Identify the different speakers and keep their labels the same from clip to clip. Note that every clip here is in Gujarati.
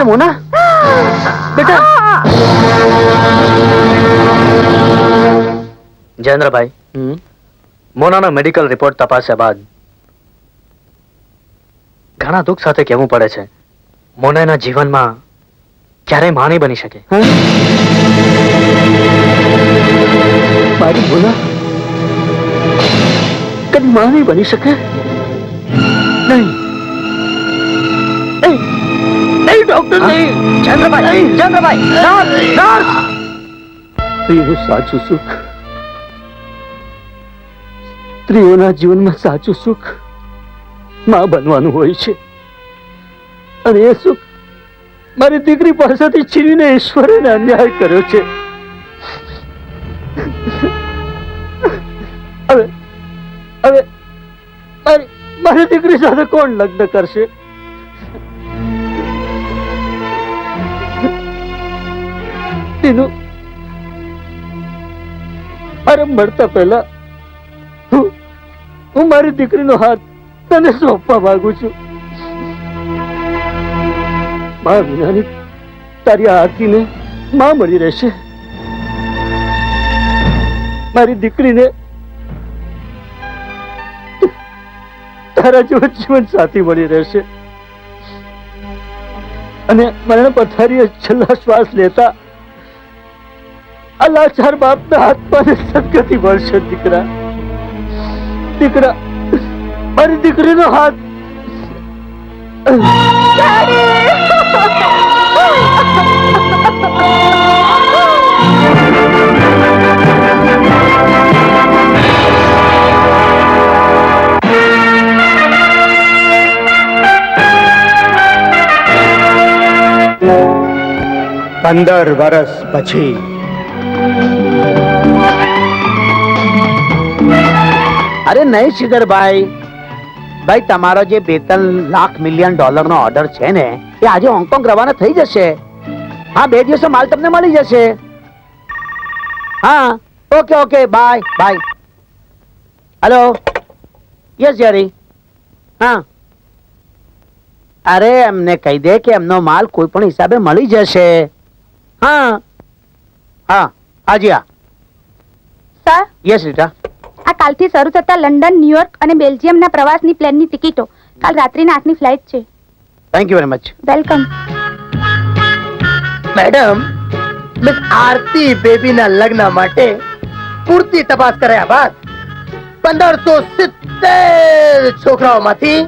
Speaker 1: मोना बेटा
Speaker 2: જયેન્દ્રભાઈ, મોનાનો મેડિકલ રિપોર્ટ તપાસ્યા બાદ ઘણા દુઃખ સાથે કહેવું પડે છે, મોનાના જીવનમાં ક્યારેય માં નહીં બની શકે.
Speaker 1: મારી મોના કદી માં નહીં બની શકે. નહીં નહીં ડોક્ટર, નહીં.
Speaker 2: જયેન્દ્રભાઈ, જયેન્દ્રભાઈ, નર્સ!
Speaker 1: સ્ત્રીનું સાચું સુખ, સ્ત્રીઓના જીવનમાં સાચું સુખ માં બનવાનું હોય છે, અને એ સુખ મારી દીકરી પાસેથી છીનવીને ઈશ્વરે અન્યાય કર્યો છે. હવે હવે મારી દીકરી સાથે કોણ લગ્ન કરશે? તેનું અરે મળતા પહેલા હું મારી દીકરીનો હાથ તને સોંપવા માંગુ છું. મા વિનાની તારી આરતીને માં મળી રહેશે, મારી દીકરીને તારા જેવો જીવન સાથી મળી રહેશે, અને મરણ પથારીએ છેલ્લા શ્વાસ લેતા આ લાચાર બાપના હાથમાં સદગતિ મળશે. દીકરા, દીકરા, મારી દીકરીનો હાથ.
Speaker 3: પંદર વર્ષ પછી
Speaker 4: અરે નહીં શિખરભાઈ, ભાઈ તમારો જે 2-3 લાખ મિલિયન ડોલરનો ઓર્ડર છે ને, એ આજે હોંગકોંગ રવાના થઈ જશે. હા, 2 દિવસમાં માલ તમને મળી જશે. હા, okay okay, bye bye. Hello, yes Jerry. હા, અરે એમને કહી દે કે એમનો માલ કોઈ પણ હિસાબે મળી જશે. હા હા, હાજી હા.
Speaker 5: Sir,
Speaker 4: yes Rita.
Speaker 5: આ કાલથી શરૂ થતા લંડન, ન્યુયોર્ક અને બેલ્જિયમના પ્રવાસની પ્લેનની ટિકિટો કાલ રાત્રિના 8ની ફ્લાઇટ છે.
Speaker 4: Thank you very much.
Speaker 5: Welcome.
Speaker 3: Madam, miss Aarti બેબીના લગ્ન માટે પૂરતી તપાસ કર્યા બાદ 1570 છોકરાઓમાંથી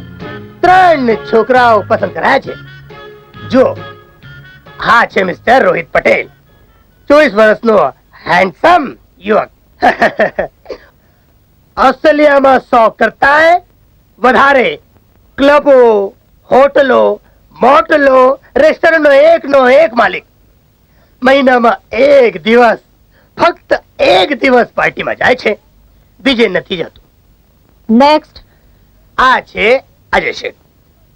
Speaker 3: 3 છોકરાઓ પસંદ કરાયા છે. જો હા છે મિસ્ટર રોહિત પટેલ, 24 વર્ષનો હેન્ડસમ યુવક. ઓસ્ટ્રેલિયામાં 100 કરતા વધારે ક્લબો, હોટલો, મોટલો, રેસ્ટોરન્ટનો એકનો એક માલિક. મહિનામાં 1 દિવસ, ફક્ત 1 દિવસ પાર્ટીમાં જાય છે, બીજે નથી જતું.
Speaker 5: નેક્સ્ટ.
Speaker 3: આ છે અજય શેઠ.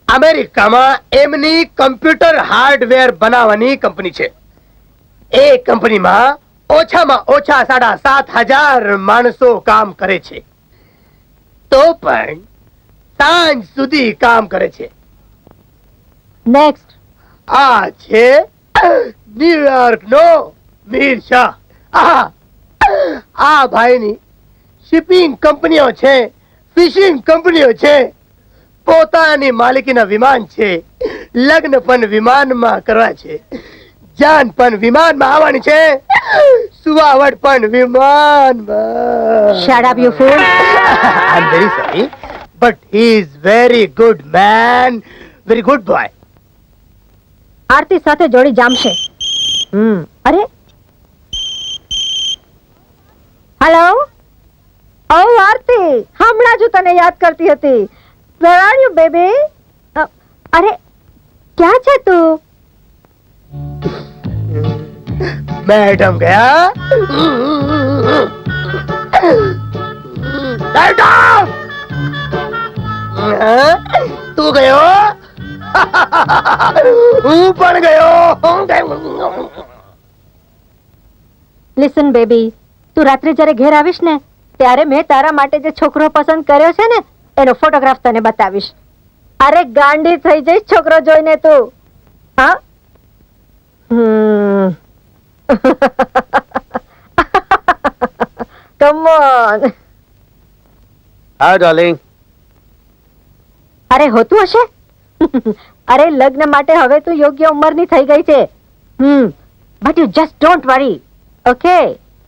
Speaker 3: અમેરિકામાં એમની કમ્પ્યુટર હાર્ડવેર બનાવવાની કંપની છે. એ કંપનીમાં ઓછામાં ઓછા 7,500 માણસો કામ કરે છે, તો પણ સાંજ સુધી કામ કરે છે.
Speaker 5: નેક્સ્ટ.
Speaker 3: આ છે ન્યુયોર્ક નો મીર શાહ. આ ભાઈની શિપિંગ કંપનીઓ છે, ફિશિંગ કંપનીઓ છે, પોતાની માલિકીના વિમાન છે, લગ્ન પણ વિમાનમાં કરવા છે, જાન પણ વિમાનમાં આવવાની છે, સુવાવડ પણ વિમાનમાં.
Speaker 5: Shut up you fool.
Speaker 3: I am very sorry, but he is very good man, very good boy.
Speaker 5: Aarti સાથે જોડી જામશે. અરે હેલો. ઓ આરતી, હમણાં જ તને યાદ કરતી હતી. Where are you, baby? અરે ક્યાં છે તું?
Speaker 3: મેડમ ગયા. તું ગયો, હું પણ ગયો.
Speaker 5: લિસન બેબી, તું રાત્રે જ્યારે ઘેર આવીશ ને, ત્યારે મેં તારા માટે જે છોકરો પસંદ કર્યો છે ને, એનો ફોટોગ્રાફ તને બતાવીશ. અરે ગાંડી થઈ જઈશ છોકરો જોઈને તું. હા, કમ ઓન.
Speaker 4: હા ડાર્લિંગ.
Speaker 5: અરે હોતું હશે. અરે લગ્ન માટે હવે તું યોગ્ય ઉંમરની થઈ ગઈ છે. But you just don't worry. Okay,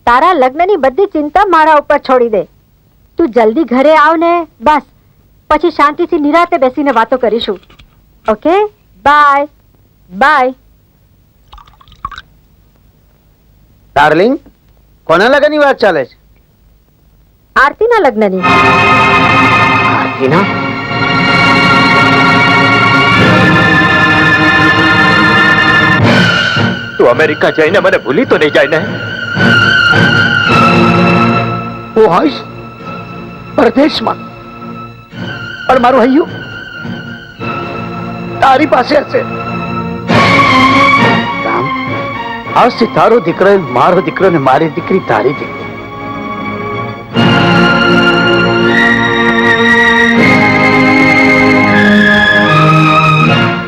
Speaker 5: તારા લગ્નની બધી ચિંતા મારા ઉપર છોડી દે. તું જલ્દી ઘરે આવ ને, બસ પછી શાંતિથી નિરાતે બેસીને વાતો કરીશું. Okay, bye by.
Speaker 4: ડાર્લિંગ, કોના લગ્નની વાત ચાલે છે?
Speaker 5: આરતીના લગ્નની.
Speaker 2: આરતીના? તું અમેરિકા જઈને મને ભૂલી તો નહીં જાય ને?
Speaker 4: હું હોઈશ પરદેશમાં, પણ મારું હૈયું તારી પાસે હશે. રામ, આજથી તારો દીકરો મારો દીકરો ને મારી દીકરી તારી દીકરી.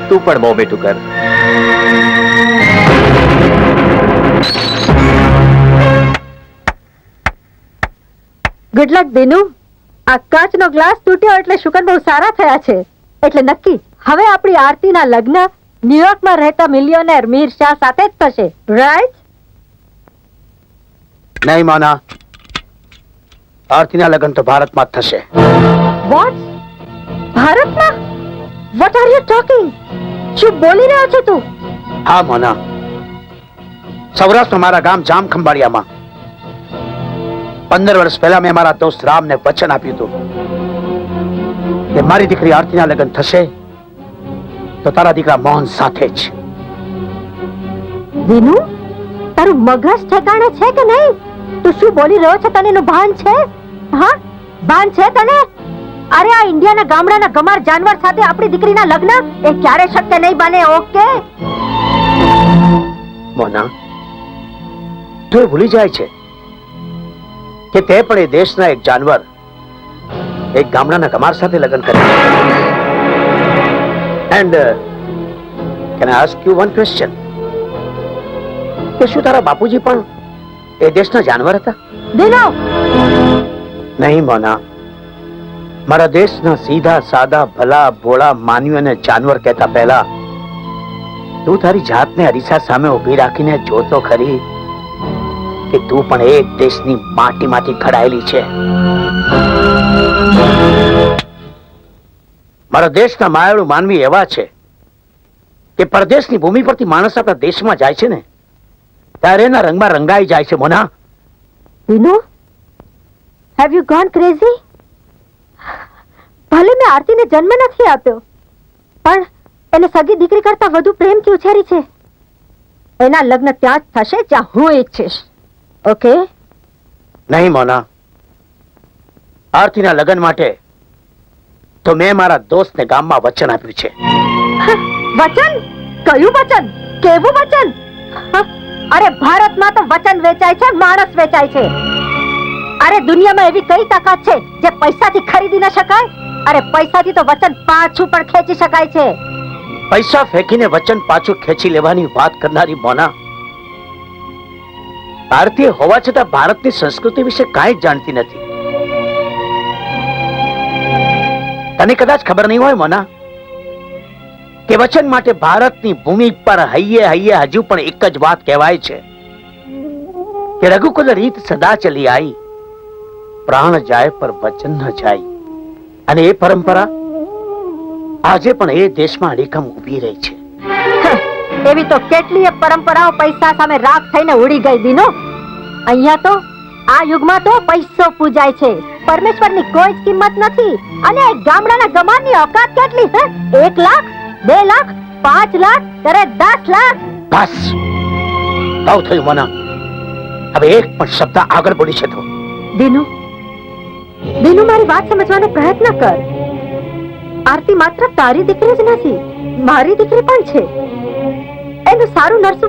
Speaker 2: તું પણ બહુ મીઠું કર.
Speaker 5: Good luck Dinu. આ કાચનો ગ્લાસ તૂટ્યો એટલે શુકન બહુ સારા થયા છે. એટલે નક્કી હવે આપણી આરતીના લગ્ન ન્યુયોર્કમાં રહેતા મિલિયોનેર મીર શાહ સાથે જ થશે, રાઈટ?
Speaker 4: નહીં માના, આરતીના લગ્ન તો ભારતમાં જ થશે.
Speaker 5: વોટ? ભારતમાં? What are you talking? શું બોલી રહ્યો છે તું?
Speaker 4: હા મોના, સૌરાષ્ટ્ર મારા ગામ જામ ખંભાળિયામાં 15 વર્ષ પહેલા મેં મારા દોસ્ત રામને વચન આપ્યું હતું કે મારી દીકરી આરતીના લગ્ન થશે તો તારા દીકરા મોહન સાથે જ.
Speaker 5: દિનુ, તારું મગજ ઠેકાણે છે કે નહીં? તું શું બોલી રહ્યો છે? તને એનું ભાન છે? હા, ભાન છે તને? અરે આ ઇન્ડિયાના ગામડાના ગમાર જાનવર સાથે આપણી દીકરીના લગ્ન એ ક્યારે શક્ય નહીં બને. ઓકે
Speaker 4: મોના, તું એ ભૂલી જાય છે કે તે પણ એ દેશના એક જાનવર એક ગામડાના કમાર સાથે લગ્ન કર્યા. And can I ask you one question, કે શું તારા બાપુજી પણ એ દેશના જાનવર હતા?
Speaker 5: દિનુ,
Speaker 4: નહીં મોના, મારા દેશના સીધા સાદા ભલા ભોળા માનવીઓને જાનવર કહેતા પહેલા તું તારી જાતને અરીસા સામે ઊભી રાખીને જોતો ખરી કે તું પણ એક દેશની માટીમાંથી ઘડાયેલી છે. મારા દેશના માયાળુ માનવી એવા છે કે પરદેશની ભૂમિ પરથી માણસ આપણા દેશમાં જાય છે ને ત્યારે એના રંગમાં રંગાઈ જાય છે. Mona,
Speaker 5: Dinu, have you gone crazy? ભલે મેં આરતીને જન્મ નથી આપ્યો, પણ એને સગી દીકરી કરતા વધુ પ્રેમથી ઉછેરી છે. એના લગ્ન ત્યાં જ થશે જ્યાં હું ઈચ્છીશ. ઓકે?
Speaker 4: નહીં મોના, આરતીના લગ્ન માટે તો મેં મારા દોસ્તને ગામમાં વચન આપ્યું છે.
Speaker 5: વચન? કયું વચન? કેવું વચન? અરે ભારતમાં તો વચન વેચાય છે, માણસ વેચાય છે. અરે દુનિયામાં એવી કઈ તાકાત છે જે પૈસાથી ખરીદી ન શકાય? અરે પૈસાથી તો વચન પાછું પણ ખેંચી શકાય છે.
Speaker 4: પૈસા ફેંકીને વચન પાછું ખેંચી લેવાની વાત કરનારી મોના ભારતીય હોવા છતાં ભારતની સંસ્કૃતિ વિશે કાંઈ જ જાણતી નથી. તને કદાચ ખબર નહીં હોય મોના કે વચન માટે ભારતની ભૂમિ પર હૈયે હૈયે હજુ પણ એક જ વાત કહેવાય છે કે રઘુકુલ રીત સદા ચલી આવી, પ્રાણ જાય પર વચન ન જાય. અને એ પરંપરા આજે પણ એ દેશમાં અડીખમ ઊભી રહી છે.
Speaker 5: એવી તો કેટલીય પરંપરાઓ પૈસા સામે રાખ થઈને ઉડી ગઈ. દિનો, અહીંયા તો આ યુગમાં તો પૈસો પૂજાય છે, પરમેશ્વરની કોઈ જ કિંમત નથી. અને એક ગામડાના ગમારની ઓકાત કેટલી છે? 1 લાખ, 2 લાખ, 5 લાખ, ત્યારે 10 લાખ.
Speaker 4: બસ, બહુ થયું મોના, હવે એક પણ શબ્દ આગળ બોલી છે તો.
Speaker 5: દિનુ, દિનુ, મારી વાત સમજવાનો પ્રયત્ન કર. આરતી માત્ર તારી દીકરી જ નથી, મારી દીકરી પણ છે. એનું સારું નરસું